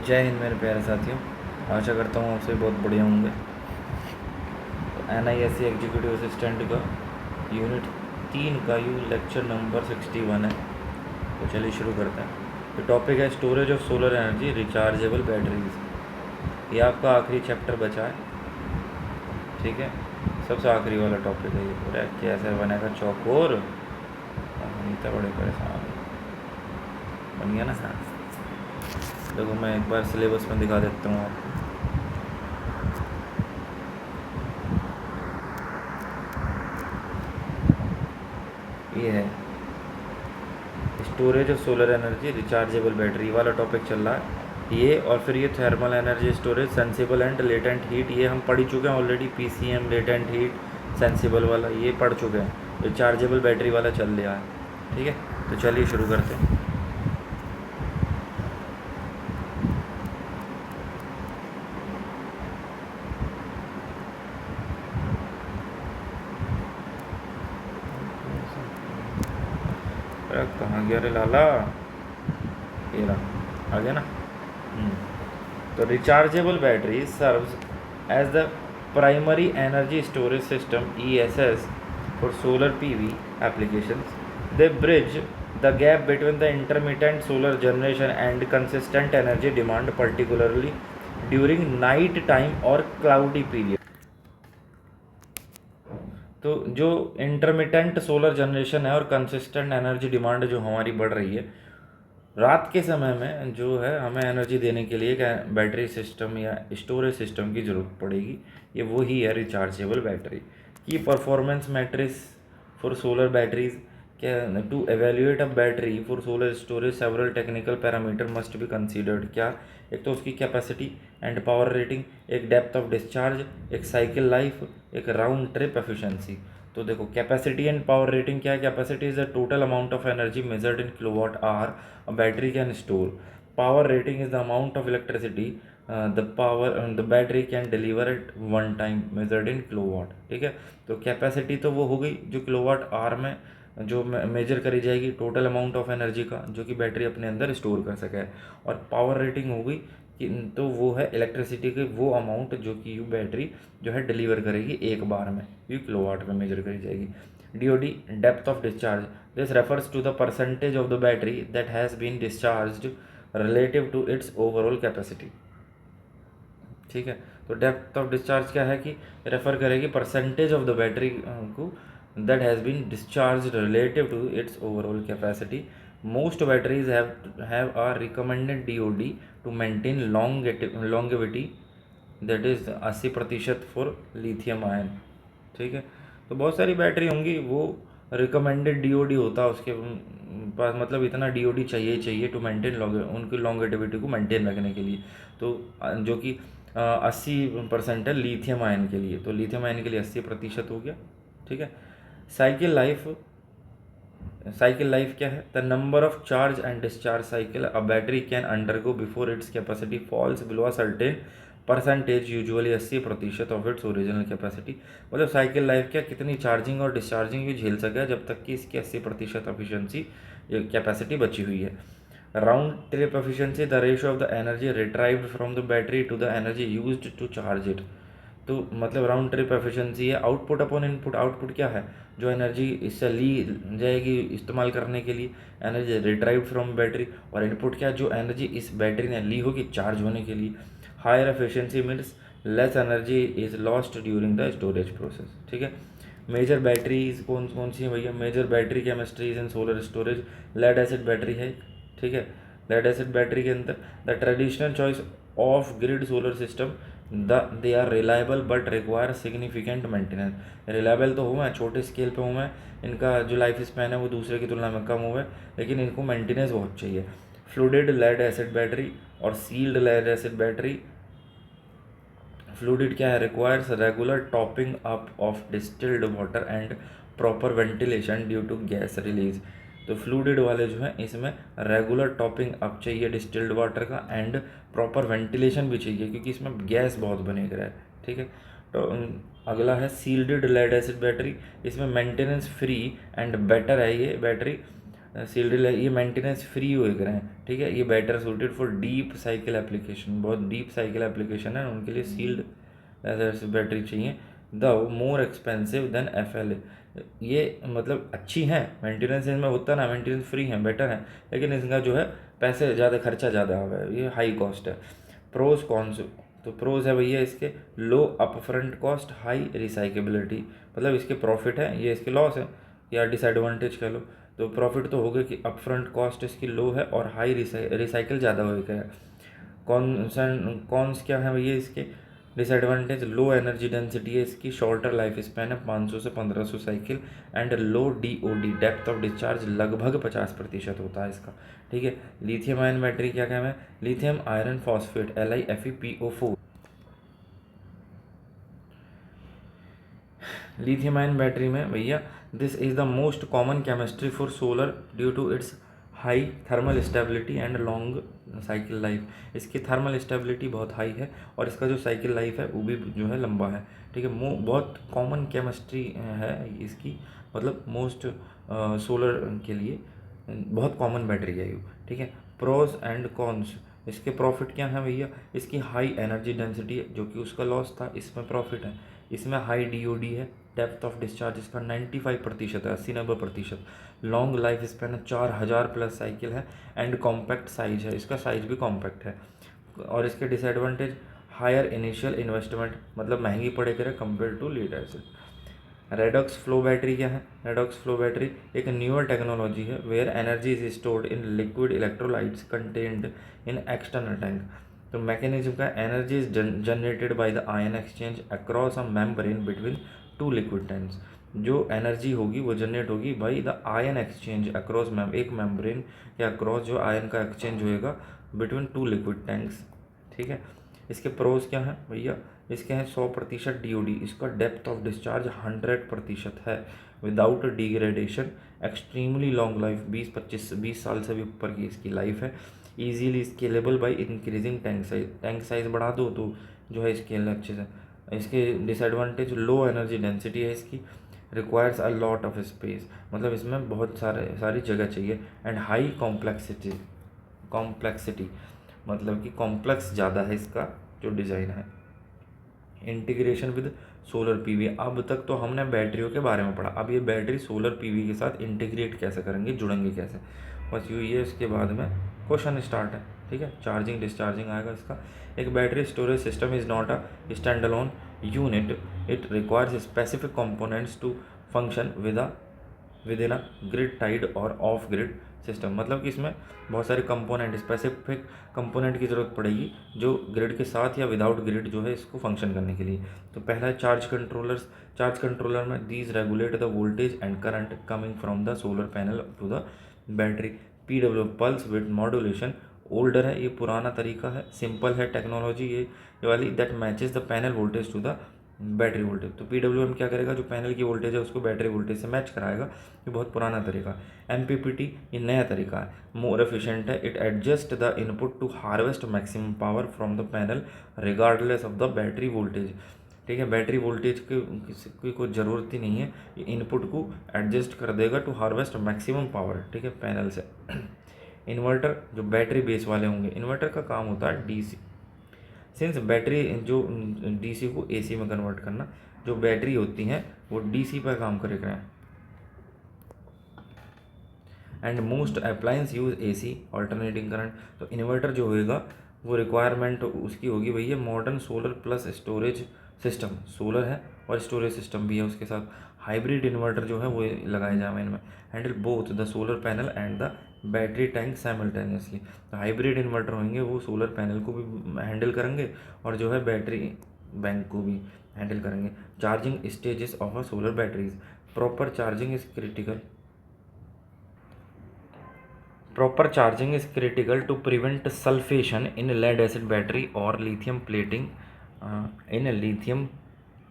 जय हिंद मेरे प्यारे साथियों। आशा करता हूँ आपसे बहुत बढ़िया होंगे। NISC एग्जीक्यूटिव असिस्टेंट का यूनिट 3 का लेक्चर नंबर 61 है। तो चलिए शुरू करते हैं। तो टॉपिक है storage of solar energy rechargeable batteries. ये आपका आखिरी चैप्टर बचा है, ठीक है। सबसे आखिरी वाला टॉपिक है ये पूरा। कैसे बनेगा चौकोर, नहीं तो बड़े परेशान बन गया ना। हाँ, देखो मैं एक बार सिलेबस में दिखा देता हूँ आपको। ये है storage of solar energy rechargeable battery वाला टॉपिक चल रहा है ये। और फिर ये thermal energy storage, sensible and latent heat, ये हम पढ़ चुके हैं already. PCM, latent heat, sensible वाला ये पढ़ चुके हैं। रिचार्जेबल बैटरी वाला चल रहा है, ठीक है। तो चलिए शुरू करते हैं। अरे कहाँ गया रे लाला, ये रहा, आ गया ना। तो rechargeable battery serves as the primary energy storage system ESS for solar PV applications. They bridge the gap between the intermittent solar generation and consistent energy demand, particularly during night time or cloudy period. तो जो intermittent solar generation है और consistent energy demand जो हमारी बढ़ रही है रात के समय में, जो है हमें एनर्जी देने के लिए क्या बैटरी सिस्टम या स्टोरेज सिस्टम की ज़रूरत पड़ेगी। ये वही है रिचार्जेबल बैटरी की performance matrix for solar batteries. क्या to evaluate a battery for solar storage several technical parameter must be considered. क्या, एक तो उसकी कैपेसिटी एंड पावर रेटिंग, एक डेप्थ ऑफ डिस्चार्ज, एक साइकिल लाइफ, एक राउंड ट्रिप एफिशिएंसी। तो देखो कैपेसिटी एंड पावर रेटिंग क्या है। Capacity is the total amount of energy measured in kilowatt hour a battery can store. Power rating is the amount of electricity the battery can deliver at one time measured in kilowatt, ठीक है। तो capacity तो वो हो गई जो kilowatt hour में जो मेजर करी जाएगी टोटल अमाउंट ऑफ एनर्जी का जो कि बैटरी अपने अंदर स्टोर कर सके। और पावर रेटिंग हो गई कि तो वो है इलेक्ट्रिसिटी के वो अमाउंट जो कि यू बैटरी जो है डिलीवर करेगी एक बार में, ये किलोवाट में मेजर करी जाएगी। DOD, depth of discharge, this refers to the percentage of the battery that has been discharged relative to its overall capacity, ठीक है। तो डेप्थ ऑफ डिस्चार्ज क्या है कि रेफर करेगी परसेंटेज ऑफ द बैटरी को that has been discharge relative to its overall capacity. Most batteries have a recommended DOD to maintain longevity, that is 80% for lithium ion, ठीक है। तो बहुत सारी बैटरी होंगी वो रिकमेंडेड DOD होता है उसके पास, मतलब इतना DOD चाहिए ही चाहिए टू मेंटेन उनकी लॉन्गेटिविटी को मेंटेन रखने के लिए। तो जो कि 80% है लिथियम आयन के लिए। तो लिथियम आयन के लिए 80% हो गया, ठीक है। साइकिल लाइफ, साइकिल लाइफ क्या है। The number of charge and discharge cycle a battery can undergo before its capacity falls below a certain percentage, usually 80% of its original capacity. मतलब साइकिल लाइफ क्या, कितनी चार्जिंग और discharging भी झेल सके जब तक कि इसकी 80% एफिशिएंसी कैपेसिटी बची हुई है। Round trip efficiency, the ratio of the energy retrieved from the battery to the energy used to charge it. तो मतलब राउंड ट्रिप एफिशिएंसी है। आउटपुट अपॉन इनपुट, आउटपुट क्या है, जो एनर्जी इससे ली जाएगी इस्तेमाल करने के लिए, एनर्जी रिट्राइव्ड फ्रॉम बैटरी। और इनपुट क्या है, जो एनर्जी इस बैटरी ने ली होगी चार्ज होने के लिए। Higher efficiency means less energy is lost during the storage process, ठीक है। मेजर बैटरीज कौन कौन सी हैं भैया। Major battery chemistries in solar storage, lead acid battery है, ठीक है। लेड एसिड बैटरी के अंदर the traditional choice of grid solar system, they are reliable but require significant maintenance. Reliable तो हुआ है, छोटे स्केल पे हुआ है, इनका जो लाइफ स्पैन है वो दूसरे की तुलना में कम हुआ है, लेकिन इनको मेंटेनेंस बहुत चाहिए। फ्लूडिड लेड एसिड बैटरी और sealed lead acid battery. Flooded क्या है, requires regular topping up of distilled water and proper ventilation due to gas release. तो फ्लूडिड वाले जो हैं इसमें रेगुलर टॉपिंग अप चाहिए डिस्टिल्ड वाटर का, एंड प्रॉपर वेंटिलेशन भी चाहिए क्योंकि इसमें गैस बहुत बनेगा है, ठीक है। तो अगला है सील्डेड लेड एसिड बैटरी। इसमें मेंटेनेंस फ्री एंड बेटर है ये बैटरी, सील्ड, ये मेंटेनेंस फ्री हुए हैं, ठीक है। ये better suited for deep cycle application, बहुत डीप साइकिल एप्लीकेशन है उनके लिए सील्ड बैटरी चाहिए। The more expensive than FLA, ये मतलब अच्छी हैं, मेंटेनेंस इनमें होता ना, मेंटेनेंस फ्री है, बेटर है, लेकिन इसका जो है पैसे ज़्यादा, खर्चा ज़्यादा आ गया है, ये हाई कॉस्ट है। प्रोज कौन से, तो प्रोज है भैया इसके, लो अपफ्रंट कॉस्ट, हाई रिसाइकेबिलिटी, मतलब इसके प्रॉफिट है, ये इसके लॉस है या डिसएडवांटेज कह लो। तो प्रॉफिट तो होगा कि अपफ्रंट कॉस्ट इसकी लो है और हाई रिसाइकिल ज़्यादा होगा है। कॉन्स क्या है भैया इसके, डिसएडवांटेज लो एनर्जी डेंसिटी है इसकी, शॉर्टर लाइफ स्पैन है 500 से 1500 cycle, and low DOD, depth of discharge लगभग 50% होता है इसका, ठीक है। लिथियम आयन बैटरी क्या कहना है, lithium iron phosphate LiFePO4, lithium ion battery में भैया this is the most common chemistry for solar due to its high thermal stability and long cycle life, इसकी थर्मल स्टेबिलिटी बहुत हाई है और इसका जो साइकिल लाइफ है वो भी जो है लंबा है, ठीक है। बहुत कॉमन केमिस्ट्री है इसकी, मतलब मोस्ट सोलर के लिए बहुत कॉमन बैटरी है ये, ठीक है। प्रोस एंड कॉन्स, इसके प्रॉफिट क्या है भैया, इसकी हाई एनर्जी डेंसिटी है जो कि उसका लॉस था, इसमें प्रॉफिट है। इसमें हाई DOD है, डेप्थ ऑफ डिस्चार्ज इसका 95% है, 80-90%, लॉन्ग लाइफ स्पैन है, 4000 प्लस साइकिल है, एंड कॉम्पैक्ट साइज है, इसका साइज भी कॉम्पैक्ट है। और इसके डिसएडवांटेज, हायर इनिशियल इन्वेस्टमेंट, मतलब महंगी पड़े करे compare to lead acid. Redox flow battery क्या है, रेडॉक्स फ्लो बैटरी एक न्यूअर टेक्नोलॉजी है where energy is stored in liquid electrolytes contained in external tank. तो मैकेनिज्म का, energy is generated by the ion exchange across a membrane between two liquid tanks, जो energy होगी वो generate होगी by the ion exchange across एक membrane के across जो ion का एक्सचेंज होएगा बिटवीन टू लिक्विड टैंक्स, ठीक है। इसके प्रोज क्या हैं भैया, इसके हैं 100% DOD, इसका डेप्थ ऑफ डिस्चार्ज 100% है, without degradation, extremely long life, 20 साल से भी ऊपर की इसकी लाइफ है। Easily scalable by increasing tank size बढ़ा दो तो जो है स्केल अच्छे से। इसके डिसएडवांटेज, लो एनर्जी डेंसिटी है इसकी, requires a lot of space, मतलब इसमें बहुत सारी जगह चाहिए, एंड हाई कॉम्प्लेक्सिटी, मतलब कि कॉम्प्लेक्स ज़्यादा है इसका जो डिज़ाइन है। इंटीग्रेशन विद सोलर PV, अब तक तो हमने बैटरियों के बारे में पढ़ा, अब ये बैटरी सोलर PV के साथ इंटीग्रेट कैसे करेंगे, जुड़ेंगे कैसे, बस यूँ ये इसके बाद में क्वेश्चन स्टार्ट है, ठीक है। चार्जिंग डिस्चार्जिंग आएगा इसका। एक battery storage system is not a stand alone unit, it requires specific components to function within a grid tied और ऑफ ग्रिड सिस्टम, मतलब कि इसमें बहुत सारे कंपोनेंट, स्पेसिफिक कंपोनेंट की ज़रूरत पड़ेगी जो ग्रिड के साथ या विदाउट ग्रिड जो है इसको फंक्शन करने के लिए। तो पहला है चार्ज कंट्रोलर्स, चार्ज कंट्रोलर में these regulate the voltage and current coming from the solar panel to the battery. PW pulse with modulation, older है, ये पुराना तरीका है, सिंपल है टेक्नोलॉजी ये वाली, that matches the panel voltage to the battery voltage. तो PWM क्या करेगा, जो पैनल की वोल्टेज है उसको बैटरी वोल्टेज से मैच कराएगा, ये बहुत पुराना तरीका। MPPT ये नया तरीका है, मोर एफिशिएंट है, it adjust the input to harvest maximum power from the panel regardless of the battery voltage, ठीक है। बैटरी वोल्टेज की कोई ज़रूरत ही नहीं है, ये इनपुट को एडजस्ट कर देगा टू हार्वेस्ट मैक्सिमम पावर, ठीक है, पैनल से। इन्वर्टर जो बैटरी बेस वाले होंगे, इन्वर्टर का काम होता है DC, सिंस बैटरी जो DC को AC में कन्वर्ट करना, जो बैटरी होती हैं वो DC पर काम करेगा, and most appliance use AC alternating current. तो इन्वर्टर जो होएगा वो रिक्वायरमेंट उसकी होगी भैया modern solar plus storage system, solar है और स्टोरेज सिस्टम भी है उसके साथ, हाइब्रिड इन्वर्टर जो है वो लगाए जाए इनमें, handle both the solar panel and the battery tank simultaneously. तो हाइब्रिड इन्वर्टर होंगे वो सोलर पैनल को भी हैंडल करेंगे और जो है बैटरी बैंक को भी हैंडल करेंगे। Charging stages of a solar batteries, proper charging is critical, proper charging is critical to prevent sulfation in lead acid battery or lithium plating in lithium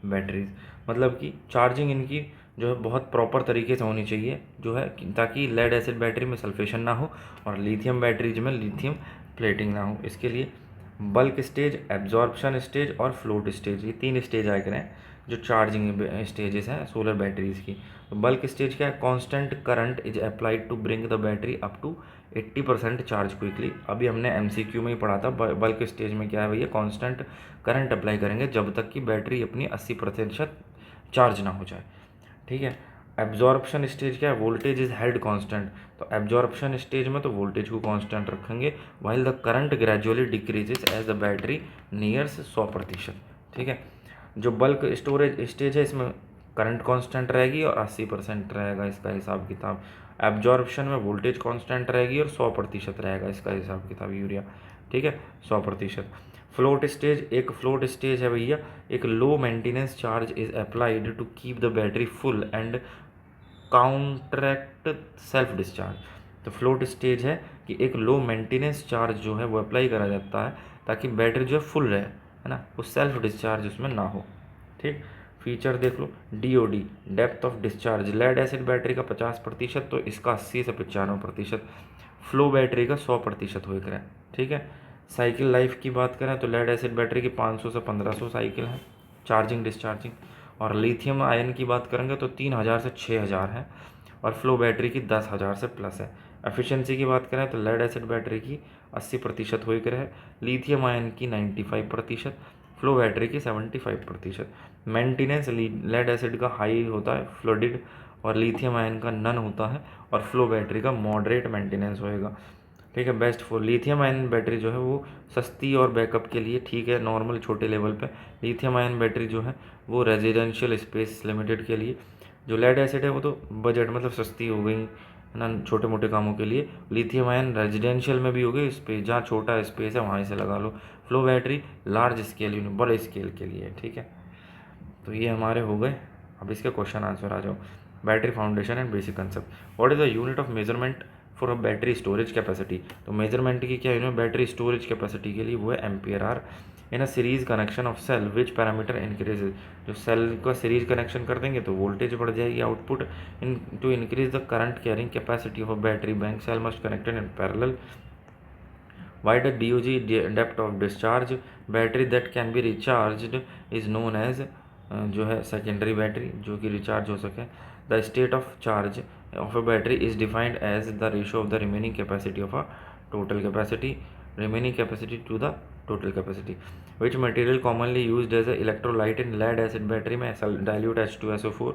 batteries, मतलब कि charging इनकी जो है बहुत proper तरीके से होनी चाहिए जो है ताकि लेड एसिड बैटरी में सल्फेशन ना हो और लिथियम बैटरीज में लिथियम प्लेटिंग ना हो। इसके लिए बल्क स्टेज, एब्जॉर्प्शन स्टेज और फ्लोट स्टेज, ये 3 स्टेज आए करें। जो चार्जिंग स्टेजेस हैं सोलर बैटरीज की। तो बल्क स्टेज क्या है, constant current is applied to bring the battery up to 80% charge quickly. अभी हमने एमसीक्यू में ही पढ़ा था बल्क स्टेज में क्या है भैया, कांस्टेंट करंट अप्लाई करेंगे जब तक कि बैटरी अपनी 80% चार्ज ना हो जाए। ठीक है। एब्जॉर्प्शन स्टेज क्या है, वोल्टेज इज हेल्ड कांस्टेंट। तो एब्जॉर्प्शन स्टेज में तो वोल्टेज को कांस्टेंट रखेंगे, while the current gradually decreases as the battery nears 100%। ठीक है। जो बल्क स्टोरेज स्टेज है इसमें करंट कांस्टेंट रहेगी और 80% रहेगा इसका हिसाब किताब। एब्जॉर्प्शन में वोल्टेज कांस्टेंट रहेगी और 100% रहेगा इसका हिसाब किताब यूरिया। ठीक है, 100%। फ्लोट स्टेज, एक फ्लोट स्टेज है भैया, एक low maintenance charge is applied to keep the battery full and counteract self discharge. तो फ्लोट स्टेज है कि एक लो मेंटेनेंस चार्ज जो है वो अप्लाई करा जाता है ताकि बैटरी जो है फुल रहे, है ना, वो सेल्फ डिस्चार्ज उसमें ना हो। ठीक। फीचर देख लो, DOD depth of discharge, lead acid battery का 50%, तो इसका 80 से 95%। फ्लो बैटरी का 100% हो है। ठीक है। साइकिल लाइफ की बात करें तो लेड एसिड बैटरी की 500 से 1500 साइकिल है चार्जिंग डिस्चार्जिंग, और लिथियम आयन की बात करेंगे तो 3000 से 6000 है, और फ्लो बैटरी की 10,000 से प्लस है। एफिशिएंसी की बात करें तो लेड एसिड बैटरी की 80% हो है, लिथियम आयन की 95%, फ्लो बैटरी की 75%। मेंटेनेंस लेड एसिड का हाई होता है फ्लोडिड, और लिथियम आयन का नन होता है, और फ्लो बैटरी का मॉडरेट मेंटेनेंस होएगा। ठीक है। Best for lithium ion battery जो है वो सस्ती और बैकअप के लिए ठीक है, नॉर्मल छोटे लेवल पे। लिथियम आयन बैटरी जो है वो रेजिडेंशियल स्पेस लिमिटेड के लिए। जो लेड एसिड है वो तो बजट मतलब सस्ती हो गई, है ना, छोटे मोटे कामों के लिए। लिथियम आयन रेजिडेंशियल में भी हो गई, स्पेस जहाँ छोटा स्पेस है वहाँ से लगा लो। फ्लो बैटरी लार्ज स्केल बड़े स्केल के लिए। ठीक है। तो ये हमारे हो गए। अब इसके क्वेश्चन आंसर आ जाओ। Battery foundation and basic concept, what is the unit of measurement for a battery storage capacity. तो मेजरमेंट की क्या यूनिट बैटरी स्टोरेज कैपेसिटी के लिए, वो है ampere hour. In a series connection of cell which parameter increases, जो cell का series connection कर देंगे तो वोल्टेज बढ़ जाएगी output. In to increase the current carrying capacity of a battery bank cell must connected in parallel. Why the DOG depth of discharge, battery that can be recharged is known as जो है secondary battery जो कि recharge हो सके। The state of charge of a battery is defined as the ratio of the remaining capacity of a total capacity, remaining capacity to the total capacity. Which material commonly used as electrolyte in lead acid battery में, dilute H2SO4।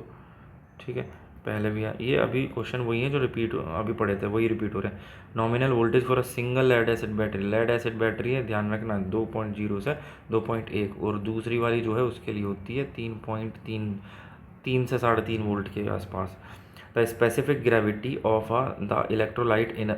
ठीक है, पहले भी ये अभी question वही है जो रिपीट अभी पढ़े थे, वही रिपीट हो रहे हैं। Nominal voltage for a single lead acid battery, lead acid battery है ध्यान रखना 2.0 से 2.1, और दूसरी वाली जो है उसके लिए होती है 3.3, 3 से 3.5 वोल्ट के आसपास। The specific gravity of the electrolyte in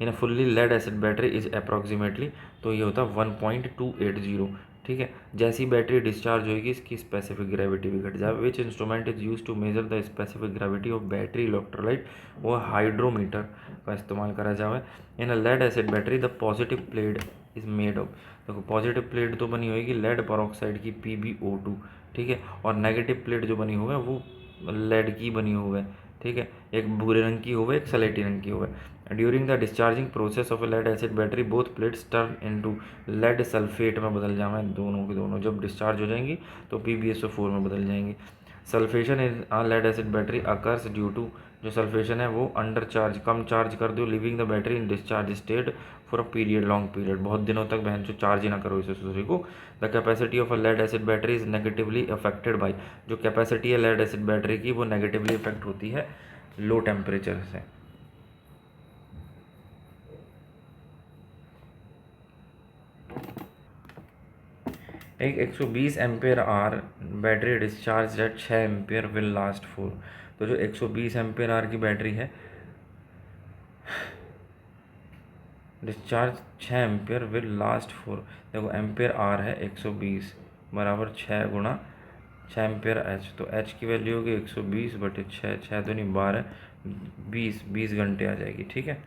a fully lead acid battery is approximately, तो ये होता है 1.280। ठीक है। जैसी बैटरी डिस्चार्ज होगी इसकी स्पेसिफिक ग्रेविटी भी घट जाए। Which instrument is use to measure the specific gravity of battery electrolyte, वो हाइड्रोमीटर का इस्तेमाल करा जाए। In a lead acid battery the positive plate is made of, देखो पॉजिटिव प्लेट तो बनी होगी लेड पेरोक्साइड की PbO2। ठीक है। और नेगेटिव प्लेट जो बनी हुई है वो लेड की बनी हुई है। ठीक है। एक भूरे रंग की हुई, एक सलेटी रंग की हुई। During the discharging process of lead acid battery both plates turn into lead sulphate में बदल जाए, दोनों की दोनों जब डिस्चार्ज हो जाएंगी तो PbSO4 में बदल जाएंगी। Sulphation in a lead acid battery occurs due to, जो सल्फेशन है वो अंडर चार्ज कम चार्ज कर दो, leaving the battery in discharge state for a period long period, बहुत दिनों तक बहन जो चार्ज ही ना करो इसे दूसरे को। The capacity of a lead acid battery is negatively affected by, जो कैपेसिटी है लेड एसिड बैटरी की वो नेगेटिवली अफेक्ट होती है लो टेम्परेचर से। एक 120 ampere hour battery discharge at 6 ampere will last for, तो जो 120 एम्पेयर आर की बैटरी है discharge 6 ampere will last for, देखो एम्पेयर आर है 120 बराबर 6 गुणा 6 एम्पेयर एच, तो एच की वैल्यू होगी 120 बटे 6, 6 तो नहीं 12, 20 घंटे आ जाएगी। ठीक है,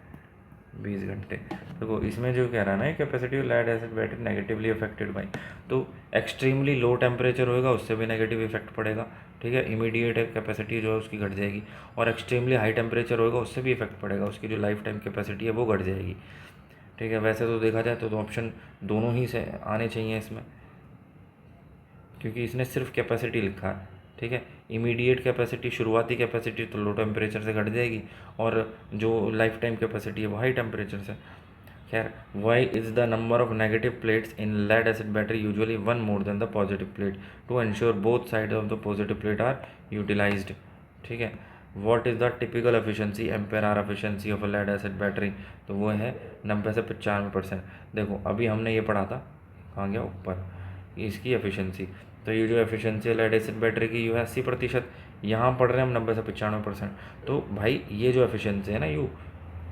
20 घंटे। देखो इसमें जो कह रहा है ना capacity of lead acid battery negatively affected by, तो एक्सट्रीमली लो टेम्परेचर होएगा उससे भी नेगेटिव इफेक्ट पड़ेगा। ठीक है, इमीडिएट कैपेसिटी जो है उसकी घट जाएगी, और एक्सट्रीमली हाई टेम्परेचर होएगा उससे भी इफेक्ट पड़ेगा, उसकी जो लाइफ टाइम कैपेसिटी है वो घट जाएगी। ठीक है, वैसे तो देखा जाए तो ऑप्शन दोनों ही से आने चाहिए इसमें। क्योंकि इसने सिर्फ कैपेसिटी लिखा है, ठीक है। इमीडिएट कैपेसिटी, शुरुआती कैपेसिटी तो लो टेम्परेचर से घट जाएगी, और जो लाइफ टाइम कैपेसिटी है वो हाई टेम्परेचर से। खैर, why is the number of negative plates in lead acid battery usually one more than the positive plate to ensure both side of the positive plate are utilised, ठीक है। What is the typical efficiency, ampere hour efficiency of a lead acid battery, तो वो है 90 से 95%। देखो अभी हमने ये पढ़ा था, कहाँ गया ऊपर, इसकी एफिशिएंसी। तो ये जो एफिशिएंसी है लेड एसिड बैटरी की, यू है 80%, यहाँ पढ़ रहे हैं हम 90 से 95%। तो भाई ये जो एफिशिएंसी है ना, यू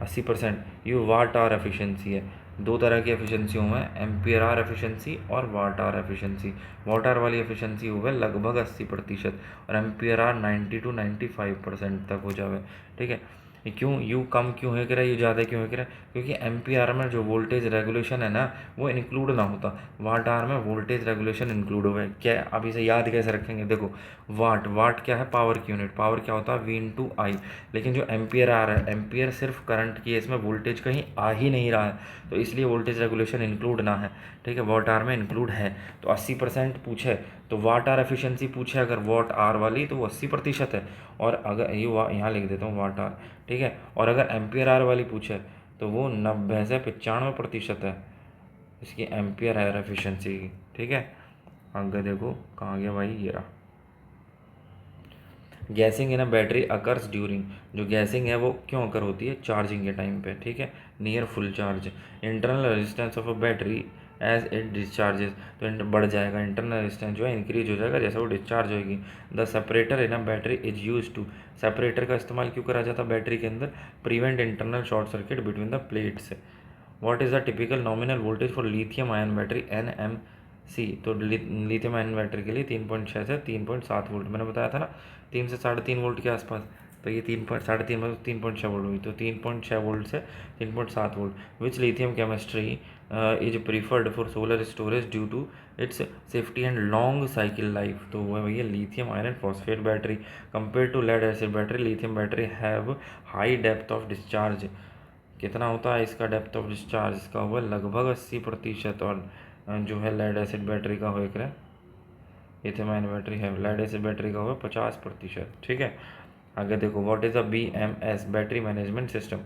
80%, ये वाट आवर एफिशिएंसी है। दो तरह की एफिशिएंसी हुए हैं, एम्पियर आवर एफिशिएंसी और watt hour efficiency. Watt hour वाली एफिशिएंसी हुए लगभग 80%, और एम्पियर आवर 90 to 95% तक हो जावे, ठीक है। ये क्यों यू कम क्यों है, कह रहा है यू ज़्यादा क्यों है, कह रहा है क्योंकि एम्पियर में जो वोल्टेज रेगुलेशन है ना वो इंक्लूड ना होता, वाट आवर में वोल्टेज रेगुलेशन इंक्लूड हुआ है। क्या अब इसे याद कैसे रखेंगे, देखो वाट, वाट क्या है, पावर की यूनिट, पावर क्या होता है वी इंटू आई। लेकिन जो एम्पियर आ रहा है, एम्पियर सिर्फ करंट की है, इसमें वोल्टेज कहीं आ ही नहीं रहा है, तो इसलिए वोल्टेज रेगुलेशन इंक्लूड ना है, ठीक है। वाट आवर में इंक्लूड है, तो 80% पूछे तो वाट आवर एफिशिएंसी पूछे अगर वाट आवर वाली तो वो 80% है, और अगर ये यहाँ लिख देता हूँ वाट आवर, ठीक है। और अगर एम्पियर आवर वाली पूछे तो वो 90 से 95% है इसकी एम्पियर आवर एफिशिएंसी की, ठीक है। आगे देखो कहाँ गया भाई, ये रहा। Guessing in a battery occurs during, जो गैसिंग है वो क्यों अकर होती है, चार्जिंग के टाइम पे, ठीक है, near full charge. Internal resistance of a battery as it discharges, तो बढ़ जाएगा, इंटरनल रेजिस्टेंस जो है इंक्रीज हो जाएगा जैसे वो डिस्चार्ज होगी। The separator in a battery is use to, separator का इस्तेमाल क्यों करा जाता है बैटरी के अंदर, prevent internal short circuit between the plates. What is the typical nominal voltage for lithium ion battery NMC, तो लिथियम आयन बैटरी के लिए 3.6 से 3.7 वोल्ट, मैंने बताया था ना 3 से 3.5 वोल्ट के आसपास, तो ये 3.3 3.6 वोल्ट हुई, तो 3.6 वोल्ट से 3.7 volt. Which lithium chemistry is preferred for solar storage due to its safety and long cycle life, तो वो है भैया lithium iron phosphate battery. Compare to lead acid battery, lithium battery have high depth of discharge, कितना होता है इसका depth of discharge, इसका हुआ लगभग 80%, और जो है लेड एसिड बैटरी का हो लिथियम आयन बैटरी है, लेड एसिड बैटरी का हुआ 50%, ठीक है। आगे देखो what is a BMS, battery management system,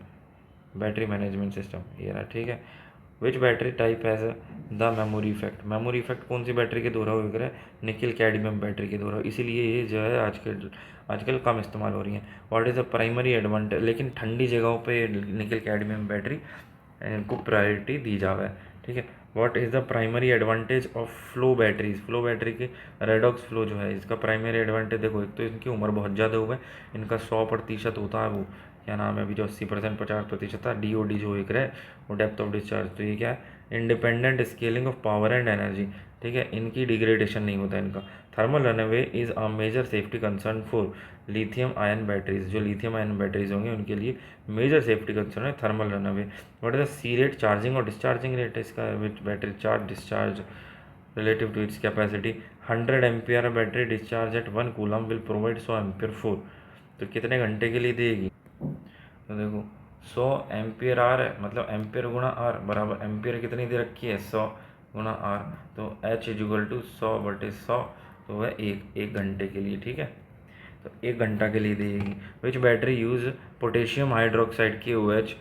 battery management system ये रहा, ठीक है। Which battery type has the memory effect, memory effect कौन सी बैटरी के द्वारा हो है, निकिल कैडमियम बैटरी के द्वारा, इसीलिए ये जो है आजकल कम इस्तेमाल हो रही है। What is the primary advantage, लेकिन ठंडी जगहों पे निकिल कैडमियम बैटरी को प्रायोरिटी दी जावे, ठीक है। What is the primary advantage of flow batteries, flow battery के रेडॉक्स फ्लो जो है इसका प्राइमरी एडवांटेज, देखो एक तो इनकी उम्र बहुत ज़्यादा हुआ है, इनका 100% होता है वो क्या नाम है अभी जो 80% 50% था DOD जो एक रहे वो डेप्थ ऑफ डिस्चार्ज, तो ये क्या है independent scaling of power and energy, ठीक है, इनकी डिग्रेडेशन नहीं होता इनका। Thermal runaway is a major safety concern for lithium ion batteries, जो लिथियम आयन बैटरीज होंगे उनके लिए मेजर सेफ्टी कंसर्न है thermal runaway. What is the C rate, charging और डिस्चार्जिंग रेट इसका, which battery charge discharge relative to its capacity, 100 ampere battery discharge at 1 coulomb will provide 100 ampere four, तो कितने घंटे के लिए देगी, तो देखो 100 एम्पियर आर है, मतलब एम्पियर गुणा आर बराबर एम्पियर कितनी दे रखी है 100 गुणा आर, तो H इजिकल टू 100/100, तो वह एक घंटे के लिए, ठीक है, तो 1 घंटा के लिए देगी। Which battery use potassium hydroxide KOH,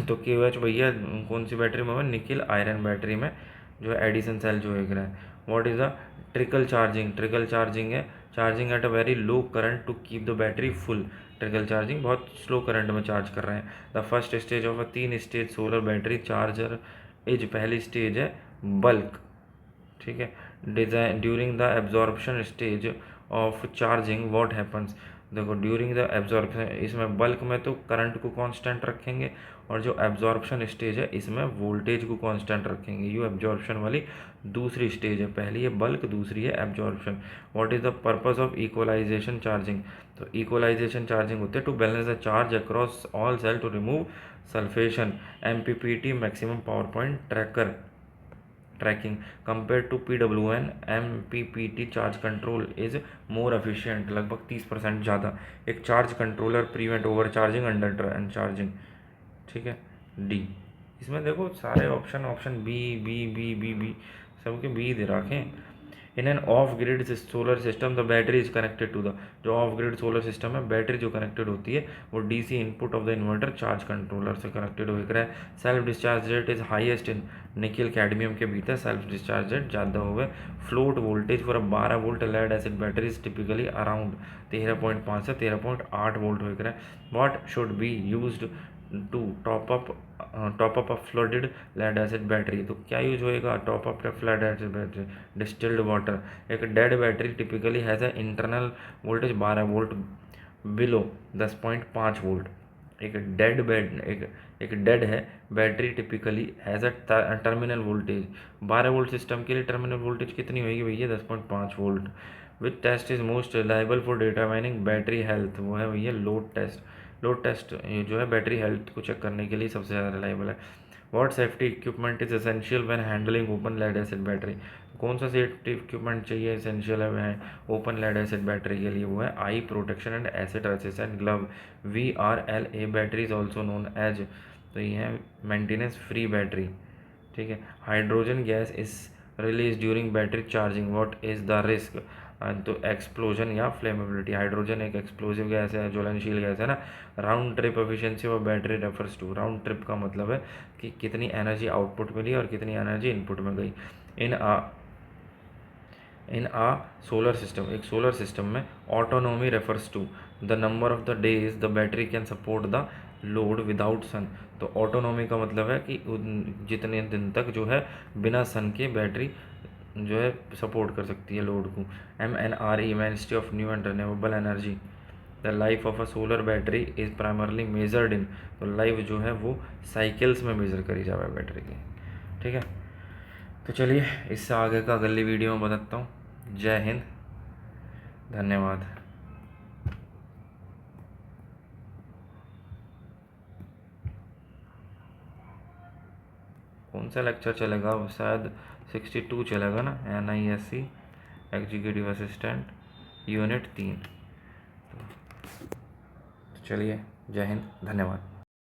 तो KOH भैया कौन सी बैटरी में, निकिल आयरन बैटरी में जो है एडिसन सेल जो एक रहा है। What is the trickle charging, trickle charging है charging at a very low current to keep the battery full, trickle charging बहुत स्लो करंट में चार्ज कर रहे हैं। The first stage of a 3 stage solar battery charger is, पहली stage है bulk, ठीक है। Design during the absorption stage of charging what happens, देखो ड्यूरिंग द एब्जॉर्प्शन, इसमें बल्क में तो करंट को कांस्टेंट रखेंगे, और जो एब्जॉर्प्शन स्टेज है इसमें वोल्टेज को कांस्टेंट रखेंगे। ये एब्जॉर्प्शन वाली दूसरी स्टेज है, पहली है बल्क, दूसरी है absorption. What is the purpose of equalisation charging, तो इक्वलाइजेशन चार्जिंग होते हैं to balance the charge across all cell to remove sulphation, MPPT maximum power point tracking compare to PWM, MPPT charge control is more efficient, लगभग 30% ज़्यादा। एक charge controller prevent over charging under charging, ठीक है। D, इसमें देखो सारे option B B B B B सबके B दे रखे हैं। In an off grid solar system the battery is connected to the, जो ऑफ ग्रिड सोलर सिस्टम है बैटरी जो कनेक्टेड होती है वो DC input of the inverter charge controller से कनेक्टेड होकर है। Self discharge rate is highest in nickel cadmium के भीतर सेल्फ डिस्चार्ज रेट ज़्यादा हुए। Float voltage for 12 volt lead acid batteries typically around 13.5 से 13.8 वोल्ट होकर है। What should be use to top up flooded lead acid battery, तो क्या use होएगा top up flood acid battery, distilled water. एक dead battery typically has a internal voltage 12 volt below 10.5 volt. एक dead है battery typically has a terminal voltage 12 volt system के लिए terminal voltage कितनी होगी भैया 10.5 volt. Which test is most reliable for determining battery health, वो है भैया लोड टेस्ट। लोड टेस्ट ये जो है बैटरी हेल्थ को चेक करने के लिए सबसे ज़्यादा रिलायबल है। What safety equipment is essential when handling open lead acid battery, कौन सा सेफ्टी इक्विपमेंट चाहिए एसेंशियल है वह ओपन लेड एसिड बैटरी के लिए, वो है eye protection and acid resistant glove. VRLA battery is also known as, तो ये है मेंटेनेंस फ्री बैटरी, ठीक है। Hydrogen gas is release during battery charging, what is the risk, तो एक्सप्लोजन या फ्लेमेबिलिटी। हाइड्रोजन एक एक्सप्लोजिव गैस है, ज्वलनशील गैस है ना। Round trip efficiency of battery refers to, round trip का मतलब है कि कितनी एनर्जी आउटपुट मिली और कितनी एनर्जी इनपुट में गई। इन आ सोलर सिस्टम, एक सोलर सिस्टम में autonomy refers to the number of the days the battery can support the load without sun, तो ऑटोनोमी का मतलब है कि जितने दिन तक जो है बिना सन के बैटरी जो है सपोर्ट कर सकती है लोड को। MNRE ministry of new and renewable energy, the life of a solar battery is primarily measured in, तो लाइफ जो है वो साइकिल्स में मेजर करी जाए बैटरी की, ठीक है। तो चलिए इससे आगे का अगली वीडियो में बताता हूँ। जय हिंद, धन्यवाद। कौन सा लेक्चर चलेगा, शायद 62 चलेगा ना, NISC एग्जीक्यूटिव असिस्टेंट यूनिट 3। तो चलिए, जय हिंद, धन्यवाद।